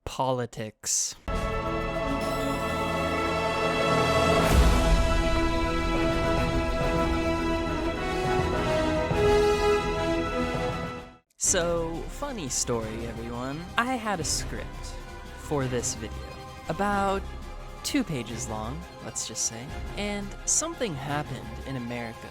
Politics. So, funny story, everyone. I had a script for this video, about 2 pages long, let's just say, and something happened in America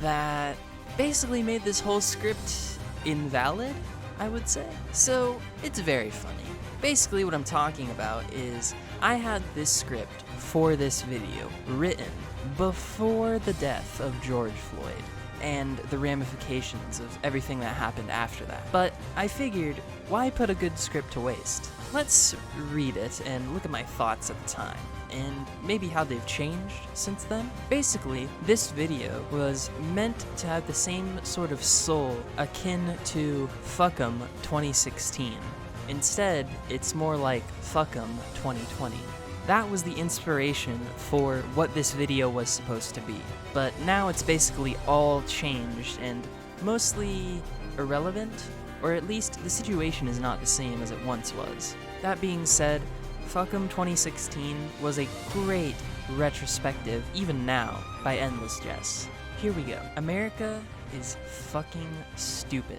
that basically made this whole script invalid, I would say. So, it's very funny. Basically what I'm talking about is I had this script for this video written before the death of George Floyd and the ramifications of everything that happened after that. But I figured, why put a good script to waste? Let's read it and look at my thoughts at the time, and maybe how they've changed since then. Basically, this video was meant to have the same sort of soul akin to Fuck 'em 2016. Instead, it's more like Fuck 'em 2020. That was the inspiration for what this video was supposed to be. But now it's basically all changed and mostly irrelevant, or at least the situation is not the same as it once was. That being said, Fuck 'em 2016 was a great retrospective, even now, by Endless Jess. Here we go. America is fucking stupid.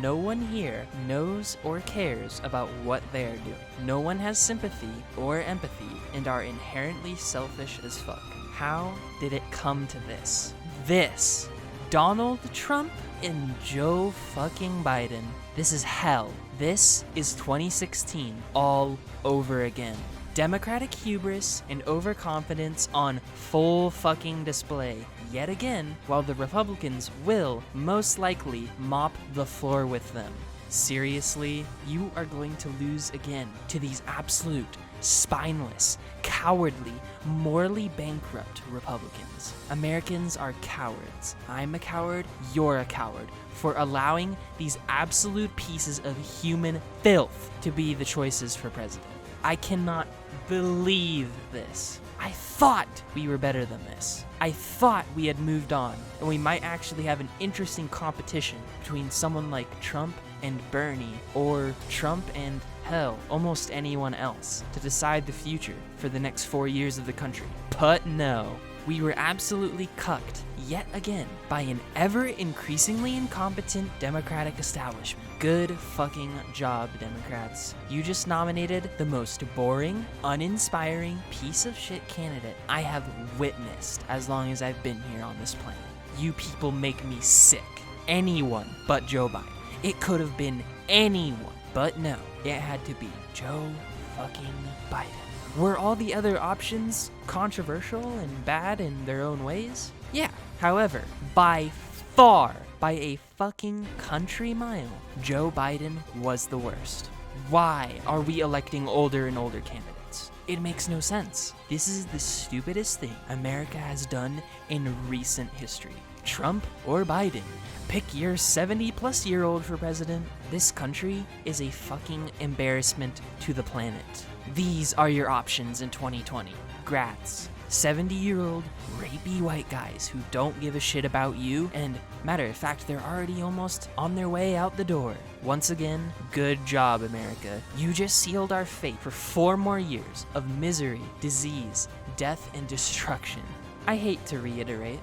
No one here knows or cares about what they are doing. No one has sympathy or empathy and are inherently selfish as fuck. How did it come to this? This. Donald Trump and Joe fucking Biden. This is hell. This is 2016 all over again. Democratic hubris and overconfidence on full fucking display yet again, while the Republicans will most likely mop the floor with them. Seriously, you are going to lose again to these absolute, spineless, cowardly, morally bankrupt Republicans. Americans are cowards. I'm a coward, you're a coward, for allowing these absolute pieces of human filth to be the choices for president. I cannot believe this. I thought we were better than this. I thought we had moved on, and we might actually have an interesting competition between someone like Trump and Bernie, or Trump and, hell, almost anyone else, to decide the future for the next 4 years of the country. But no. We were absolutely cucked, yet again, by an ever-increasingly incompetent Democratic establishment. Good fucking job, Democrats. You just nominated the most boring, uninspiring piece of shit candidate I have witnessed as long as I've been here on this planet. You people make me sick. Anyone but Joe Biden. It could have been anyone, but no, it had to be Joe fucking Biden. Were all the other options controversial and bad in their own ways? Yeah. However, by far, by a fucking country mile, Joe Biden was the worst. Why are we electing older and older candidates? It makes no sense. This is the stupidest thing America has done in recent history. Trump or Biden. Pick your 70-plus-year-old for president. This country is a fucking embarrassment to the planet. These are your options in 2020. Grats. 70-year-old, rapey white guys who don't give a shit about you, and matter of fact, they're already almost on their way out the door. Once again, good job, America. You just sealed our fate for 4 more years of misery, disease, death, and destruction. I hate to reiterate,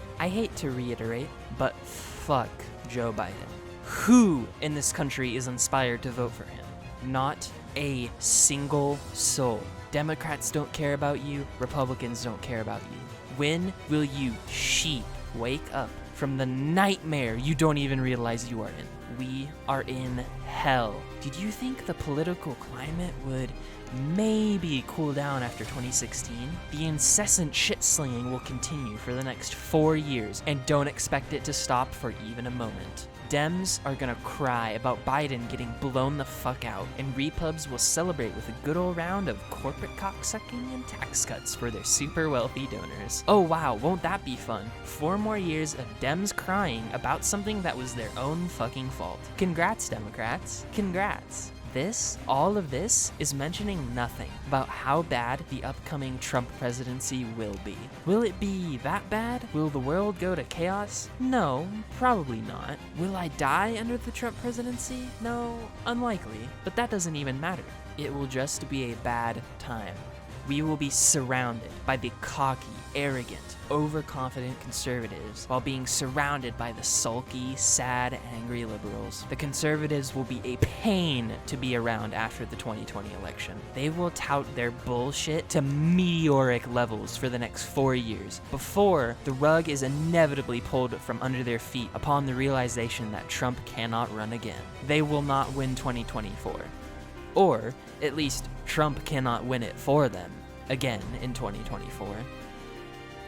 but fuck Joe Biden. Who in this country is inspired to vote for him? Not a single soul. Democrats don't care about you, Republicans don't care about you. When will you sheep wake up from the nightmare you don't even realize you are in? We are in hell. Did you think the political climate would maybe cool down after 2016? The incessant shit-slinging will continue for the next 4 years, and don't expect it to stop for even a moment. Dems are gonna cry about Biden getting blown the fuck out, and Repubs will celebrate with a good old round of corporate cocksucking and tax cuts for their super wealthy donors. Oh wow, won't that be fun? 4 more years of Dems crying about something that was their own fucking fault. Congrats, Democrats. Congrats. All of this is mentioning nothing about how bad the upcoming Trump presidency will be. Will it be that bad? Will the world go to chaos? No, probably not. Will I die under the Trump presidency? No, unlikely. But that doesn't even matter. It will just be a bad time. We will be surrounded by the cocky, arrogant, overconfident conservatives while being surrounded by the sulky, sad, angry liberals. The conservatives will be a pain to be around after the 2020 election. They will tout their bullshit to meteoric levels for the next 4 years before the rug is inevitably pulled from under their feet upon the realization that Trump cannot run again. They will not win 2024. Or, at least, Trump cannot win it for them again in 2024.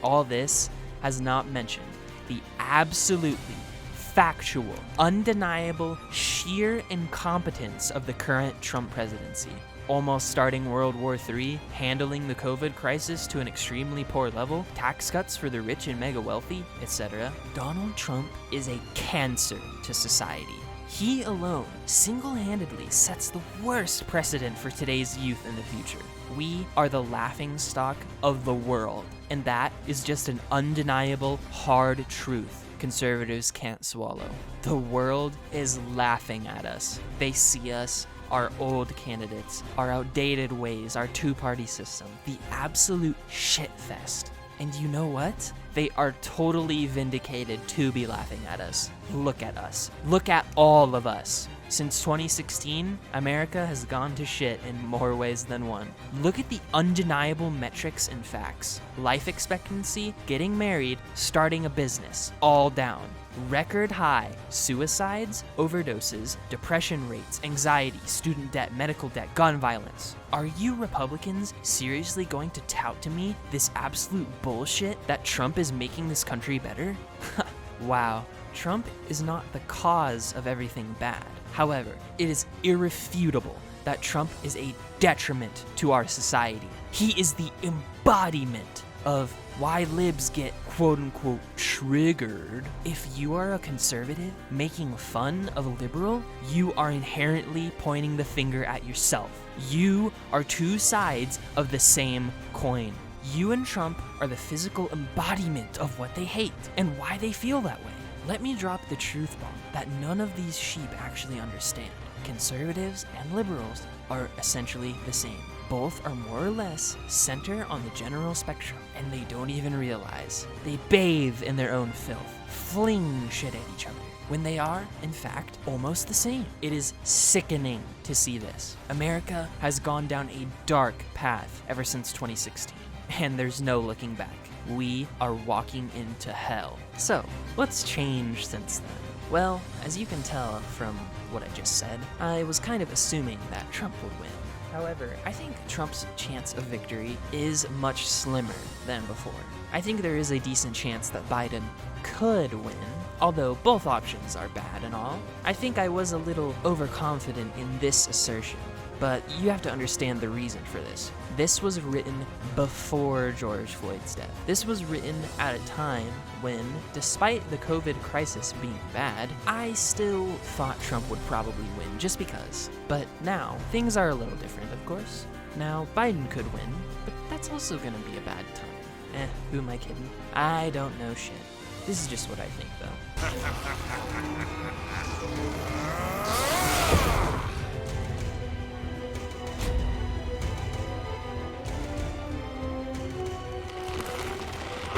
All this has not mentioned the absolutely factual, undeniable, sheer incompetence of the current Trump presidency. Almost starting World War III, handling the COVID crisis to an extremely poor level, tax cuts for the rich and mega wealthy, etc. Donald Trump is a cancer to society. He alone single-handedly sets the worst precedent for today's youth in the future. We are the laughingstock of the world, and that is just an undeniable, hard truth conservatives can't swallow. The world is laughing at us. They see us, our old candidates, our outdated ways, our two-party system, the absolute shitfest. And you know what? They are totally vindicated to be laughing at us. Look at us. Look at all of us. Since 2016, America has gone to shit in more ways than one. Look at the undeniable metrics and facts. Life expectancy, getting married, starting a business, all down. Record high suicides, overdoses, depression rates, anxiety, student debt, medical debt, gun violence. Are you Republicans seriously going to tout to me this absolute bullshit that Trump is making this country better? Wow, Trump is not the cause of everything bad. However, it is irrefutable that Trump is a detriment to our society. He is the embodiment of why libs get quote-unquote triggered. If you are a conservative making fun of a liberal, you are inherently pointing the finger at yourself. You are two sides of the same coin. You and Trump are the physical embodiment of what they hate and why they feel that way. Let me drop the truth bomb that none of these sheep actually understand. Conservatives and liberals are essentially the same. Both are more or less center on the general spectrum, and they don't even realize. They bathe in their own filth, fling shit at each other, when they are, in fact, almost the same. It is sickening to see this. America has gone down a dark path ever since 2016, and there's no looking back. We are walking into hell. So, what's changed since then? Well, as you can tell from what I just said, I was kind of assuming that Trump would win. However, I think Trump's chance of victory is much slimmer than before. I think there is a decent chance that Biden could win, although both options are bad and all. I think I was a little overconfident in this assertion, but you have to understand the reason for this. This was written before George Floyd's death. This was written at a time when, despite the COVID crisis being bad, I still thought Trump would probably win just because. But now, things are a little different, of course. Now, Biden could win, but that's also gonna be a bad time. Who am I kidding? I don't know shit. This is just what I think, though.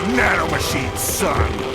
Nanomachine, son!